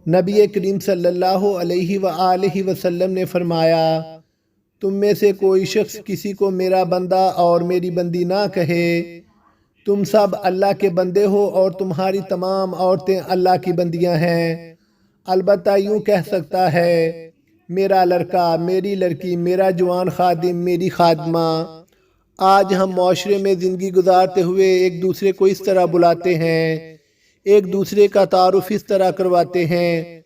نبی کریم صلی اللہ علیہ وآلہ وسلم نے فرمایا، تم میں سے کوئی شخص کسی کو میرا بندہ اور میری بندی نہ کہے۔ تم سب اللہ کے بندے ہو اور تمہاری تمام عورتیں اللہ کی بندیاں ہیں۔ البتہ یوں کہہ سکتا ہے، میرا لڑکا، میری لڑکی، میرا جوان خادم، میری خادمہ۔ آج ہم معاشرے میں زندگی گزارتے ہوئے ایک دوسرے کو اس طرح بلاتے ہیں، ایک دوسرے کا تعارف اس طرح کرواتے ہیں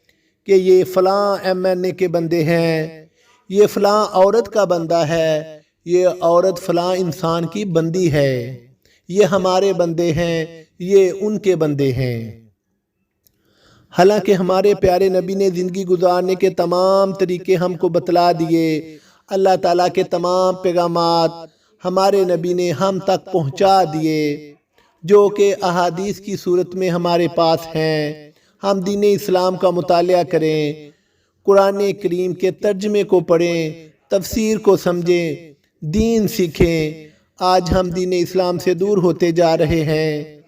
کہ یہ فلاں MNA کے بندے ہیں، یہ فلاں عورت کا بندہ ہے، یہ عورت فلاں انسان کی بندی ہے، یہ ہمارے بندے ہیں، یہ ان کے بندے ہیں۔ حالانکہ ہمارے پیارے نبی نے زندگی گزارنے کے تمام طریقے ہم کو بتلا دیے۔ اللہ تعالیٰ کے تمام پیغامات ہمارے نبی نے ہم تک پہنچا دیے، جو کہ احادیث کی صورت میں ہمارے پاس ہیں۔ ہم دین اسلام کا مطالعہ کریں، قرآن کریم کے ترجمے کو پڑھیں، تفسیر کو سمجھیں، دین سیکھیں۔ آج ہم دین اسلام سے دور ہوتے جا رہے ہیں۔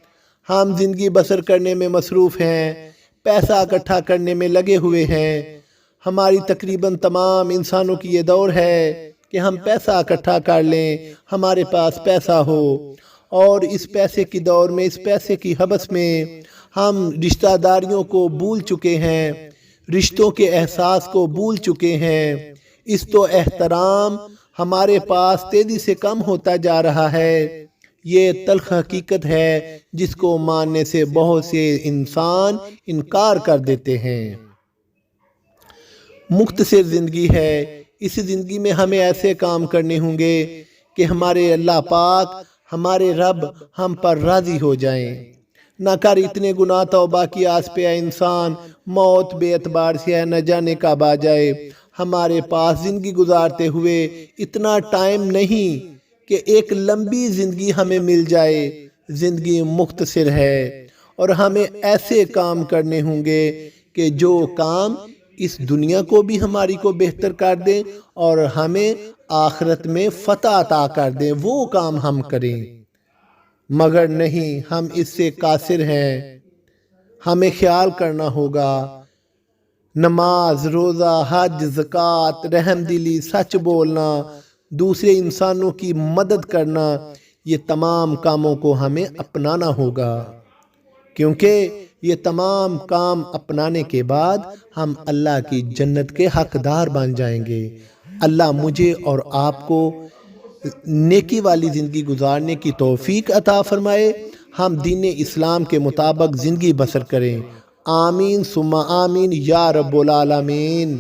ہم زندگی بسر کرنے میں مصروف ہیں، پیسہ اکٹھا کرنے میں لگے ہوئے ہیں۔ ہماری تقریباً تمام انسانوں کی یہ دور ہے کہ ہم پیسہ اکٹھا کر لیں، ہمارے پاس پیسہ ہو، اور اس پیسے کی دور میں، اس پیسے کی حبس میں ہم رشتہ داریوں کو بھول چکے ہیں، رشتوں کے احساس کو بھول چکے ہیں۔ اس تو احترام ہمارے پاس تیزی سے کم ہوتا جا رہا ہے۔ یہ تلخ حقیقت ہے جس کو ماننے سے بہت سے انسان انکار کر دیتے ہیں۔ مختصر زندگی ہے، اس زندگی میں ہمیں ایسے کام کرنے ہوں گے کہ ہمارے اللہ پاک، ہمارے رب ہم پر راضی ہو جائیں۔ نہ کر اتنے گناہ توبہ کی آس پہ انسان، موت بے اعتبار سے ہے، نہ جانے کب آ جائے۔ ہمارے پاس زندگی گزارتے ہوئے اتنا ٹائم نہیں کہ ایک لمبی زندگی ہمیں مل جائے۔ زندگی مختصر ہے اور ہمیں ایسے کام کرنے ہوں گے کہ جو کام اس دنیا کو بھی ہماری کو بہتر کر دیں اور ہمیں آخرت میں فتح عطا کر دیں، وہ کام ہم کریں۔ مگر نہیں، ہم اس سے قاصر ہیں۔ ہمیں خیال کرنا ہوگا، نماز، روزہ، حج، زکوٰۃ، رحم دلی، سچ بولنا، دوسرے انسانوں کی مدد کرنا، یہ تمام کاموں کو ہمیں اپنانا ہوگا، کیونکہ یہ تمام کام اپنانے کے بعد ہم اللہ کی جنت کے حقدار بن جائیں گے۔ اللہ مجھے اور آپ کو نیکی والی زندگی گزارنے کی توفیق عطا فرمائے، ہم دین اسلام کے مطابق زندگی بسر کریں۔ آمین ثم آمین یا رب العالمین۔